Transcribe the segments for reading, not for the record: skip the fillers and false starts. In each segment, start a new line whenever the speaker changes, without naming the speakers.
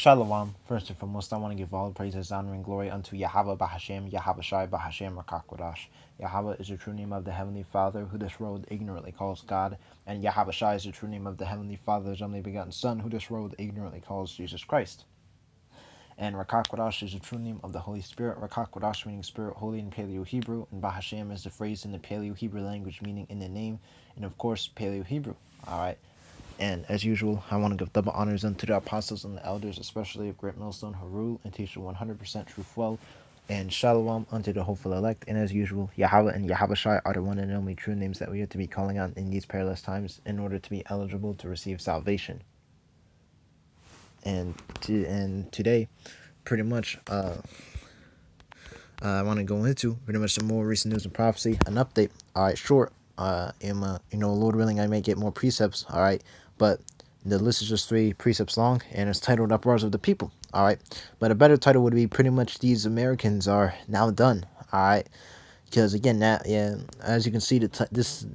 Shalom. First and foremost, I want to give all praises, honor, and glory unto Yahweh Bahashem, Yahweh Shai Bahashem Rakakwadash. Yahweh is the true name of the Heavenly Father, who this world ignorantly calls God, and Yahweh Shai is the true name of the Heavenly Father's only begotten Son, who this world ignorantly calls Jesus Christ. And Rakakwadash is the true name of the Holy Spirit. Rakakwadash meaning Spirit Holy in Paleo-Hebrew, and Bahashem is the phrase in the Paleo-Hebrew language meaning in the name, and of course Paleo-Hebrew. Alright. And as usual, I want to give double honors unto the apostles and the elders, especially of Great Millstone, who rule and teach the 100% truth well. And shalom unto the hopeful elect. And as usual, Yahweh and Yahweh Shai are the one and only true names that we have to be calling on in these perilous times in order to be eligible to receive salvation. And today, pretty much, I want to go into pretty much some more recent news and prophecy, an update. All right, short. Lord willing, I may get more precepts. All right, but the list is just 3 precepts long, and it's titled "Uproars of the People." All right, but a better title would be pretty much "These Americans are now done." All right, because again, as you can see, this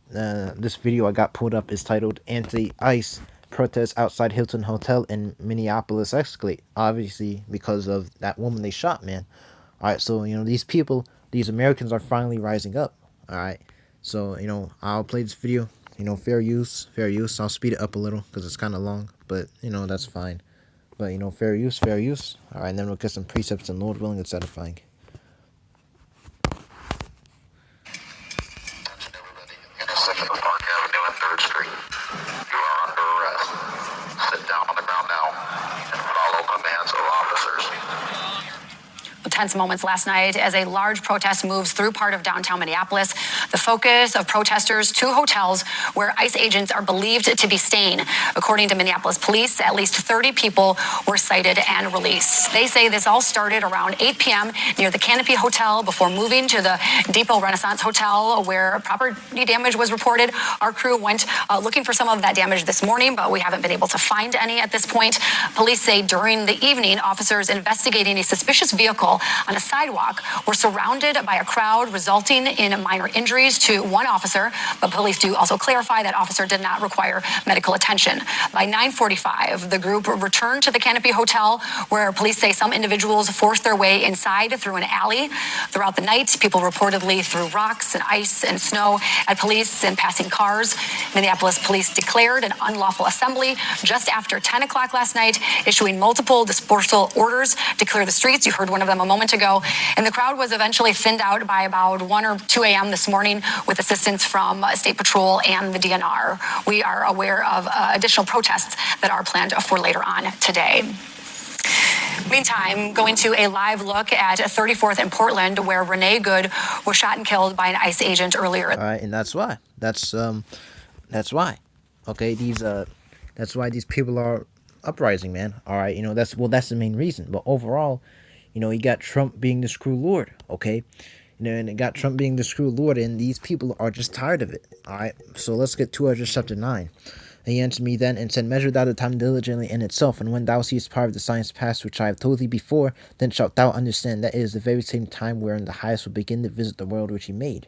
video I got pulled up is titled "Anti-ICE Protests Outside Hilton Hotel in Minneapolis Escalate." Obviously, because of that woman they shot, man. All right, so these people, these Americans are finally rising up. All right, so I'll play this video. Fair use, fair use. I'll speed it up a little because it's kind of long, but that's fine. But fair use, fair use. All right, and then we'll get some precepts and Lord willing, it's edifying.
Attention everybody. Intersection of Park Avenue and 3rd Street. You are under arrest. Sit down on the ground now and follow commands of officers.
Tense moments last night as a large protest moves through part of downtown Minneapolis. The focus of protesters, 2 hotels where ICE agents are believed to be staying. According to Minneapolis police, at least 30 people were cited and released. They say this all started around 8 p.m. near the Canopy Hotel before moving to the Depot Renaissance Hotel where property damage was reported. Our crew went looking for some of that damage this morning, but we haven't been able to find any at this point. Police say during the evening, officers investigating a suspicious vehicle on a sidewalk were surrounded by a crowd, resulting in minor injuries to 1 officer, but police do also clarify that officer did not require medical attention. By 9:45, the group returned to the Canopy Hotel, where police say some individuals forced their way inside through an alley. Throughout the night, people reportedly threw rocks and ice and snow at police and passing cars. Minneapolis police declared an unlawful assembly just after 10 o'clock last night, issuing multiple dispersal orders to clear the streets. You heard one of them a moment ago. And the crowd was eventually thinned out by about 1 or 2 a.m. this morning with assistance from State Patrol and the DNR. We are aware of additional protests that are planned for later on today. Meantime, going to a live look at 34th in Portland, where Renee Good was shot and killed by an ICE agent earlier.
All right, and that's why. That's why. Okay, that's why these people are uprising, man. All right, that's the main reason. But overall, you got Trump being the screw lord, okay? And it got Trump being the screw lord, and these people are just tired of it. All right, so let's get to Judges chapter 9. And he answered me then and said, Measure thou the time diligently in itself, and when thou seest part of the science past which I have told thee before, then shalt thou understand that it is the very same time wherein the highest will begin to visit the world which he made.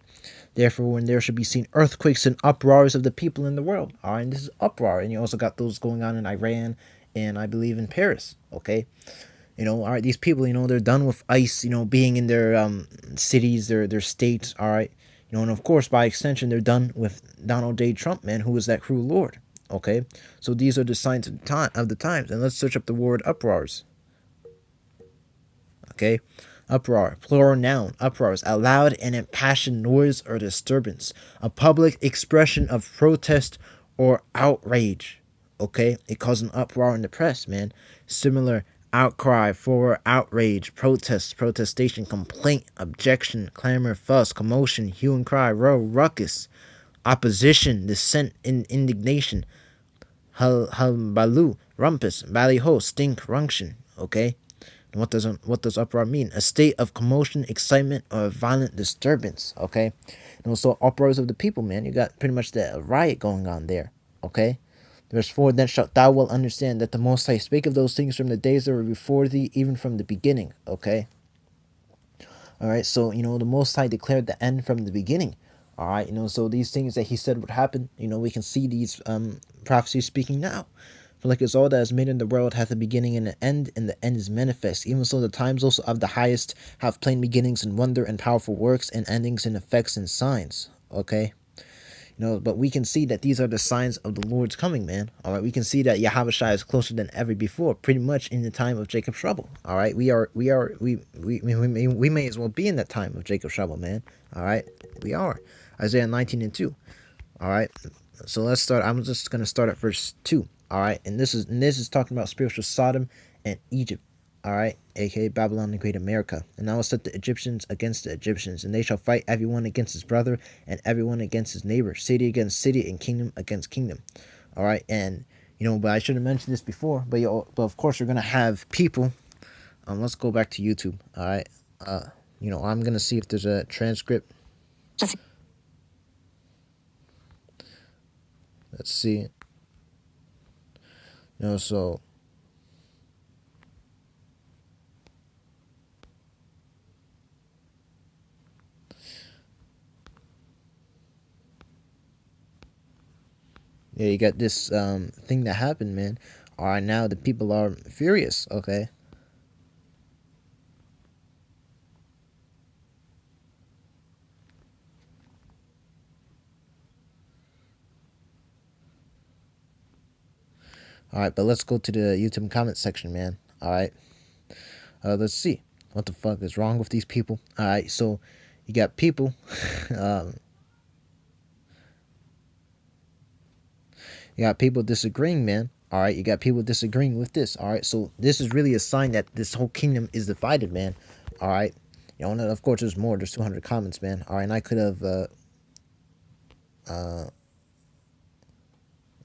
Therefore, when there should be seen earthquakes and uproars of the people in the world. All right, and this is uproar, and you also got those going on in Iran and I believe in Paris, okay? All right, these people, they're done with ICE, being in their cities, their states, all right? And of course, by extension, they're done with Donald J. Trump, man, who is that cruel lord, okay? So these are the signs of the times, and let's search up the word uproars, okay? Uproar, plural noun, uproars, a loud and impassioned noise or disturbance, a public expression of protest or outrage, okay? It caused an uproar in the press, man. Similar outcry, for outrage, protest, protestation, complaint, objection, clamor, fuss, commotion, hue and cry, row, ruckus, opposition, dissent, indignation, hullabaloo, rumpus, ballyho, stink, runction, okay? And what does uproar mean? A state of commotion, excitement, or violent disturbance, okay? And also uproars of the people, man. You got pretty much the riot going on there, okay? Verse 4, Then shalt thou well understand that the Most High spake of those things from the days that were before thee, even from the beginning, okay? All right, so, the Most High declared the end from the beginning, all right? So these things that he said would happen, we can see these prophecies speaking now. For like as all that is made in the world hath a beginning and an end, and the end is manifest. Even so the times also of the highest have plain beginnings and wonder and powerful works, and endings and effects and signs. Okay? But we can see that these are the signs of the Lord's coming, man. All right, we can see that Yahushua is closer than ever before, pretty much in the time of Jacob's trouble. All right, we may as well be in that time of Jacob's trouble, man. All right, we are. Isaiah 19:2. All right, so let's start. I'm just gonna start at verse 2. All right, and this is talking about spiritual Sodom and Egypt. All right, aka Babylon the Great America. And I will set the Egyptians against the Egyptians, and they shall fight everyone against his brother, and everyone against his neighbor, city against city, and kingdom against kingdom. All right, and but I should have mentioned this before, but of course we're gonna have people. Let's go back to YouTube. All right, I'm gonna see if there's a transcript. Let's see. So. Yeah, you got this thing that happened, man. All right, now the people are furious. Okay. All right, but let's go to the YouTube comment section, man. All right. Let's see what the fuck is wrong with these people. All right, so you got people. You got people disagreeing, man. All right, you got people disagreeing with this. All right, so this is really a sign that this whole kingdom is divided, man. All right, and of course there's more. There's 200 comments, man. All right, and I could have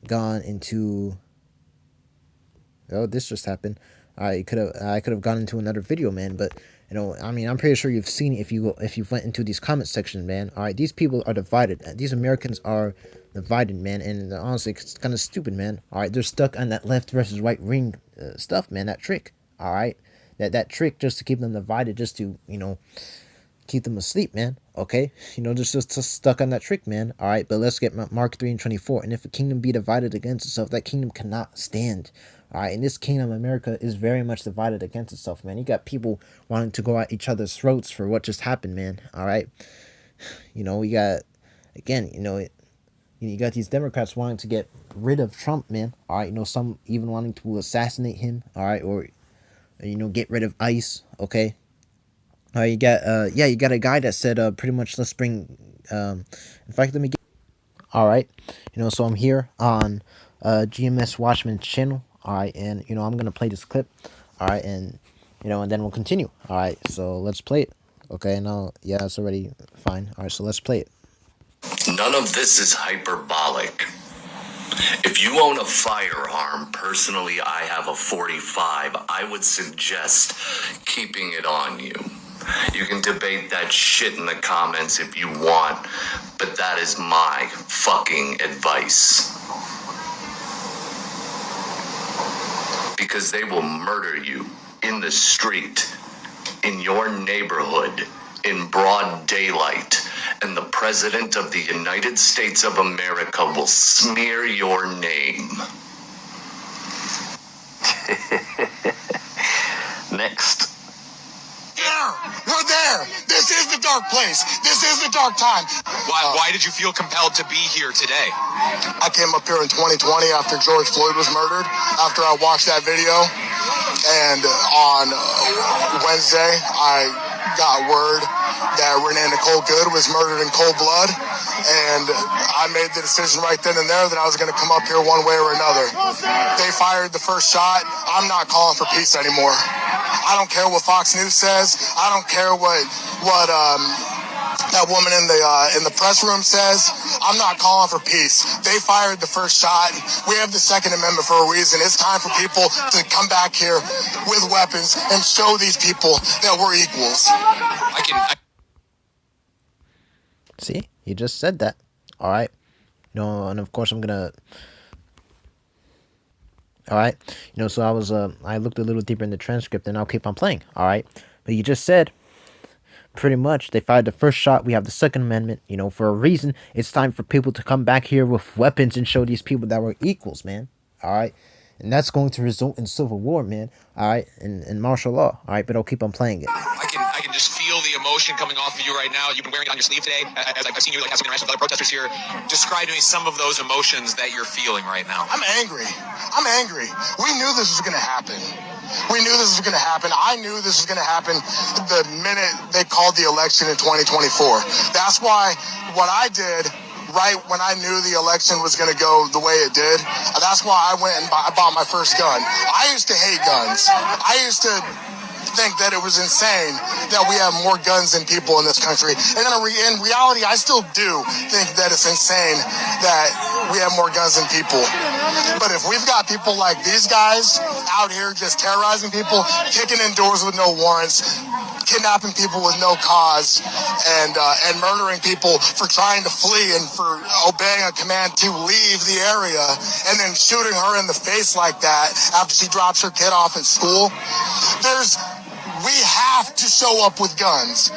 gone into. Oh, this just happened. I could have gone into another video, man. But I mean, I'm pretty sure you've seen it if you went into these comment sections, man. All right, these people are divided. These Americans are divided, man, and honestly, it's kind of stupid, man. All right, they're stuck on that left versus right ring stuff, man. That trick, all right, that trick just to keep them divided, just to keep them asleep, man. Okay, just stuck on that trick, man. All right, but let's get Mark 3:24. And if a kingdom be divided against itself, that kingdom cannot stand. All right, and this kingdom, America, is very much divided against itself, man. You got people wanting to go at each other's throats for what just happened, man. All right, we got again, you got these Democrats wanting to get rid of Trump, man. All right, some even wanting to assassinate him. All right, or get rid of ICE. Okay. You got you got a guy that said pretty much let's bring in fact let me get. All right, so I'm here on GMS Watchman's channel. All right, and I'm gonna play this clip. All right, and and then we'll continue. All right, so let's play it. Okay, no, yeah, it's already fine. All right, so let's play it.
None of this is hyperbolic. If you own a firearm, personally, I have a 45. I would suggest keeping it on you. You can debate that shit in the comments if you want, but that is my fucking advice. Because they will murder you in the street, in your neighborhood, in broad daylight, and the President of the United States of America will smear your name. Next.
We're there. This is the dark place. This is the dark time.
Why did you feel compelled to be here today?
I came up here in 2020 after George Floyd was murdered, after I watched that video. And on Wednesday, I got word that Renee Nicole Good was murdered in cold blood. And I made the decision right then and there that I was going to come up here one way or another. They fired the first shot. I'm not calling for peace anymore. I don't care what Fox News says. I don't care what that woman in the press room says. I'm not calling for peace. They fired the first shot. We have the Second Amendment for a reason. It's time for people to come back here with weapons and show these people that we're equals.
See, he just said that. All right, and of course I'm gonna. All right, so I looked a little deeper in the transcript, and I'll keep on playing. All right, but you just said pretty much they fired the first shot. We have the Second Amendment, for a reason. It's time for people to come back here with weapons and show these people that we're equals, man. All right, and that's going to result in civil war, man. All right, and martial law. All right, but I'll keep on playing it.
I can just feel the emotion coming off of you right now. You've been wearing it on your sleeve today. As I've seen you have some interaction with other protesters here. Describe to me some of those emotions that you're feeling right now.
I'm angry. I'm angry. We knew this was going to happen. We knew this was going to happen. I knew this was going to happen the minute they called the election in 2024. That's why what I did right when I knew the election was going to go the way it did, that's why I went and bought my first gun. I used to hate guns. I used to think that it was insane that we have more guns than people in this country. And in reality, I still do think that it's insane that we have more guns than people. But if we've got people like these guys out here just terrorizing people, kicking in doors with no warrants, kidnapping people with no cause, and murdering people for trying to flee and for obeying a command to leave the area, and then shooting her in the face like that after she drops her kid off at school, we have to show up with guns.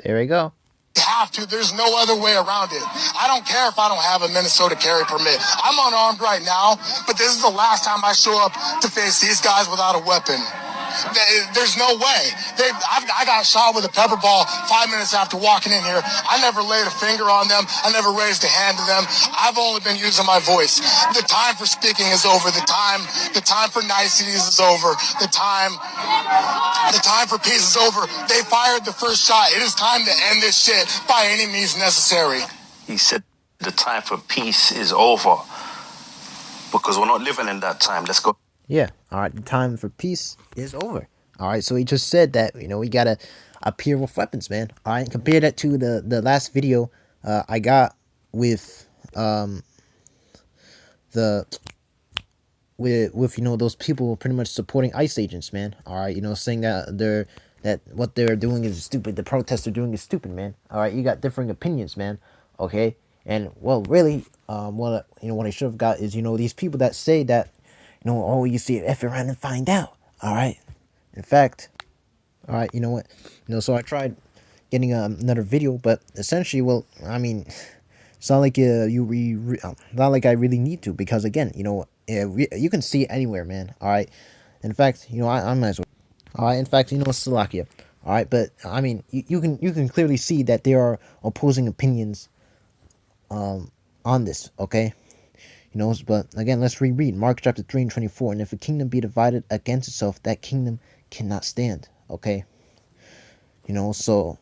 There we go.
Have to. There's no other way around it. I don't care if I don't have a Minnesota carry permit. I'm unarmed right now, but this is the last time I show up to face these guys without a weapon. There's no way. I got shot with a pepper ball 5 minutes after walking in here. I never laid a finger on them. I never raised a hand to them. I've only been using my voice. The time for speaking is over. The time for niceties is over. The time for peace is over. They fired the first shot. It is time to end this shit by any means necessary.
He said the time for peace is over because we're not living in that time. Let's go.
Yeah, all right, the time for peace is over. All right, so he just said that, we got to appear with weapons, man. All right, compare that to the last video I got with those people pretty much supporting ICE agents, man. All right, saying that what they're doing is stupid. The protests they're doing is stupid, man. All right, you got differing opinions, man. Okay, and well, really, what I should have got is these people that say that. Oh, you see it, F around and find out. All right. In fact, all right, you know what? So I tried getting another video, but essentially, well, I mean, it's not like not like I really need to, because again, you can see it anywhere, man. All right. In fact, I might as well. All right. In fact, Slovakia. All right, but I mean, you can clearly see that there are opposing opinions on this. Okay. But again, let's reread Mark chapter 3 and 24. And if a kingdom be divided against itself, that kingdom cannot stand. Okay. So,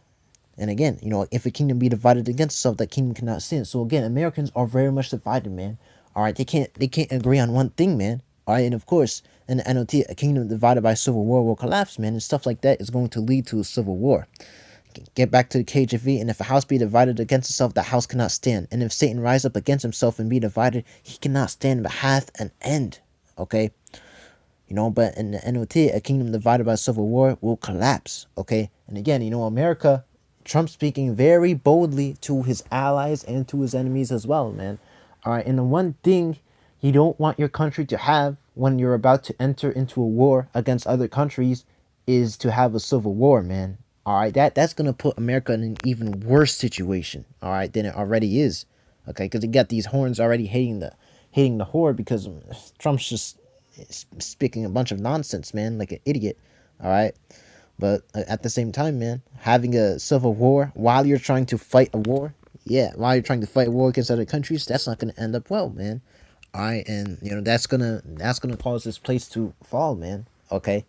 and again, if a kingdom be divided against itself, that kingdom cannot stand. So again, Americans are very much divided, man. All right. They can't agree on one thing, man. All right. And of course, in the NOT, a kingdom divided by civil war will collapse, man. And stuff like that is going to lead to a civil war. Get back to the KJV, and if a house be divided against itself, that house cannot stand. And if Satan rise up against himself and be divided, he cannot stand, but hath an end. Okay? But in the NOT, a kingdom divided by civil war will collapse. Okay? And again, America, Trump speaking very boldly to his allies and to his enemies as well, man. All right? And the one thing you don't want your country to have when you're about to enter into a war against other countries is to have a civil war, man. All right, that's gonna put America in an even worse situation, all right, than it already is. Okay, because you got these horns already hating the horde because Trump's just speaking a bunch of nonsense, man, like an idiot. All right, but at the same time, man, having a civil war while you're trying to fight a war, while you're trying to fight a war against other countries, that's not gonna end up well, man. All right, and that's gonna cause this place to fall, man. Okay.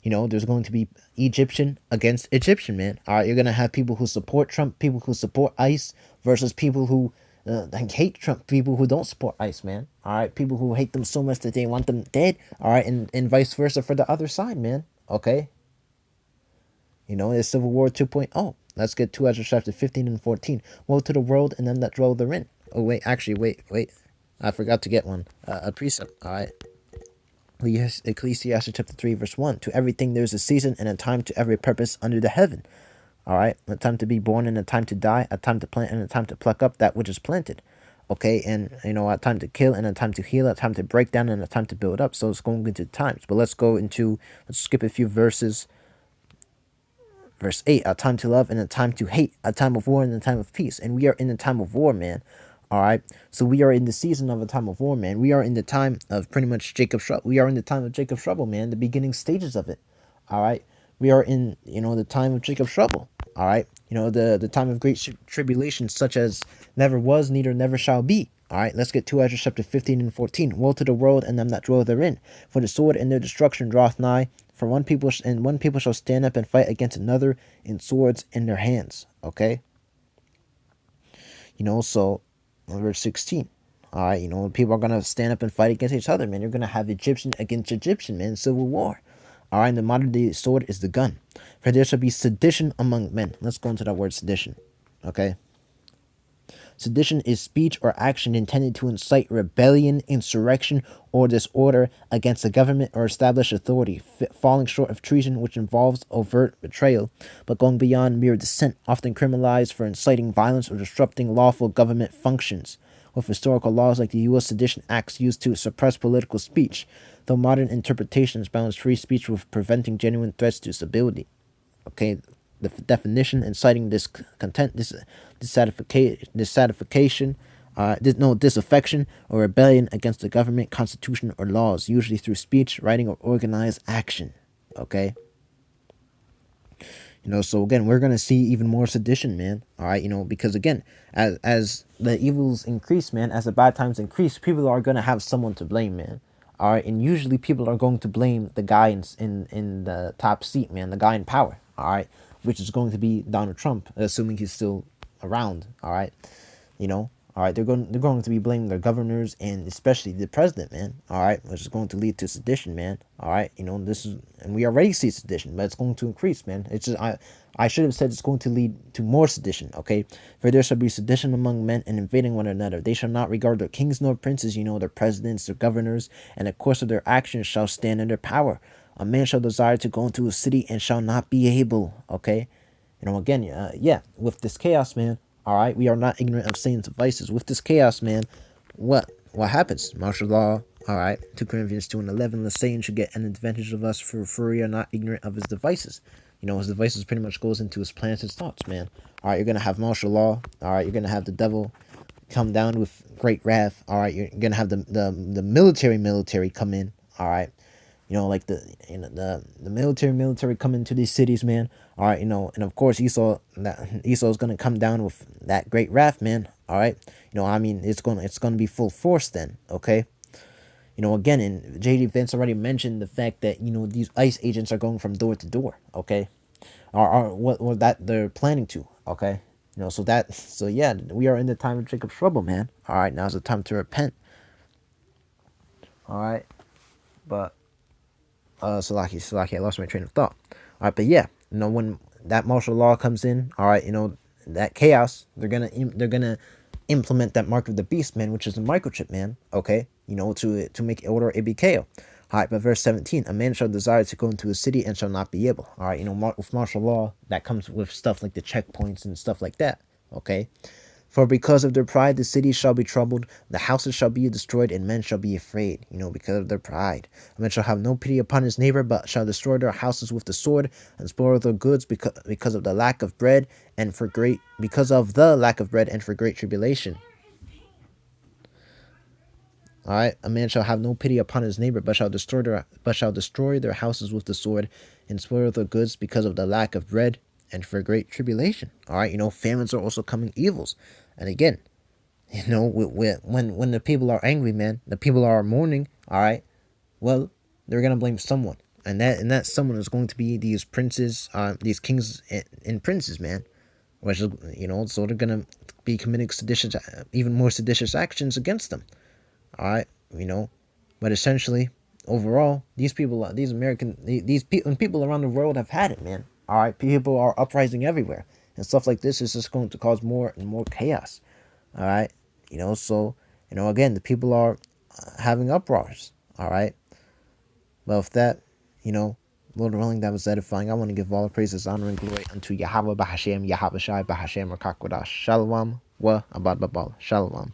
There's going to be Egyptian against Egyptian, man. All right, you're going to have people who support Trump, people who support ICE, versus people who hate Trump, people who don't support ICE, man. All right, people who hate them so much that they want them dead. All right, and vice versa for the other side, man. Okay. It's Civil War 2.0. Let's get to Ezra chapter 15 and 14. Woe to the world and them that dwell therein. Oh, wait. I forgot to get one. A precept. All right. Ecclesiastes chapter 3 verse 1. To everything there's a season and a time to every purpose under the heaven. All right, a time to be born and a time to die, a time to plant and a time to pluck up that which is planted. Okay, and a time to kill and a time to heal, a time to break down and a time to build up. So it's going into times. But let's skip a few verses. Verse 8, a time to love and a time to hate, a time of war and a time of peace. And we are in a time of war, man. All right. So we are in the season of a time of war, man. We are in the time of pretty much Jacob's trouble. We are in the time of Jacob's trouble, man. The beginning stages of it. All right. We are in, the time of Jacob's trouble. All right. The time of great tribulation, such as never was, neither never shall be. All right. Let's get to Ezra chapter 15 and 14. Woe to the world and them that dwell therein, for the sword and their destruction draweth nigh. For one people shall stand up and fight against another, in swords in their hands. Okay. So verse 16. All right, people are going to stand up and fight against each other, man. You're going to have Egyptian against Egyptian, man. Civil war. All right, and the modern day sword is the gun. For there shall be sedition among men. Let's go into that word sedition. Okay. Sedition is speech or action intended to incite rebellion, insurrection, or disorder against the government or established authority, falling short of treason, which involves overt betrayal, but going beyond mere dissent, often criminalized for inciting violence or disrupting lawful government functions. With historical laws like the U.S. Sedition Acts used to suppress political speech, though modern interpretations balance free speech with preventing genuine threats to stability. Okay, the definition: inciting discontent, disaffection, or rebellion against the government, constitution, or laws, usually through speech, writing, or organized action. Okay. So again, we're gonna see even more sedition, man. All right, because again, as the evils increase, man, as the bad times increase, people are gonna have someone to blame, man. All right, and usually people are going to blame the guy in the top seat, man, the guy in power. All right, which is going to be Donald Trump, assuming he's still around. All right, all right, they're going to be blaming their governors and especially the president, man. All right, which is going to lead to sedition, man. All right, and we already see sedition, but it's going to increase, man. It's just I should have said it's going to lead to more sedition. Okay, for there shall be sedition among men and invading one another. They shall not regard their kings nor princes, their presidents, their governors, and the course of their actions shall stand in their power. A man shall desire to go into a city and shall not be able. Okay, again, with this chaos, man. All right, we are not ignorant of Satan's devices. With this chaos, man, what happens? Martial law. All right, 2 Corinthians 2:11. The Satan should get an advantage of us, for we are not ignorant of his devices. His devices pretty much goes into his plans, his thoughts, man. All right, you're gonna have martial law. All right, you're gonna have the devil come down with great wrath. All right, you're gonna have the military come in. All right. Like the military come into these cities, man. All right, and of course Esau's gonna come down with that great wrath, man. All right, it's gonna be full force then. Okay, again, and JD Vance already mentioned the fact that these ICE agents are going from door to door. Okay, or what that they're planning to. Okay, so yeah, we are in the time of Jacob's trouble, man. All right, now's the time to repent. All right, but. Salaki, I lost my train of thought. All right, but yeah, when that martial law comes in, all right, that chaos, they're gonna implement that mark of the beast, man, which is a microchip, man. Okay, to make order ABKO. All right, but verse 17, a man shall desire to go into a city and shall not be able. All right, with martial law, that comes with stuff like the checkpoints and stuff like that. Okay. For because of their pride, the cities shall be troubled, the houses shall be destroyed, and men shall be afraid, because of their pride. A man shall have no pity upon his neighbor, but shall destroy their houses with the sword, and spoil their goods because of the lack of bread, and for great tribulation. All right, a man shall have no pity upon his neighbor, but shall destroy their houses with the sword, and spoil their goods because of the lack of bread, and for great tribulation. All right, famines are also coming evils. And again, when the people are angry, man, the people are mourning, all right, well, they're going to blame someone. And that someone is going to be these princes, these kings and princes, man. Which is, so they're going to be committing even more seditious actions against them. All right, but essentially, overall, these people around the world have had it, man. All right, people are uprising everywhere, and stuff like this is just going to cause more and more chaos. All right, so again, the people are having uproars. All right, but with that, Lord willing, that was edifying. I want to give all the praises, honor, and glory unto Yahweh Bahashem, Yahweh Shai Bahashem Rakakwadash. Shalom wa abad babal. Shalom.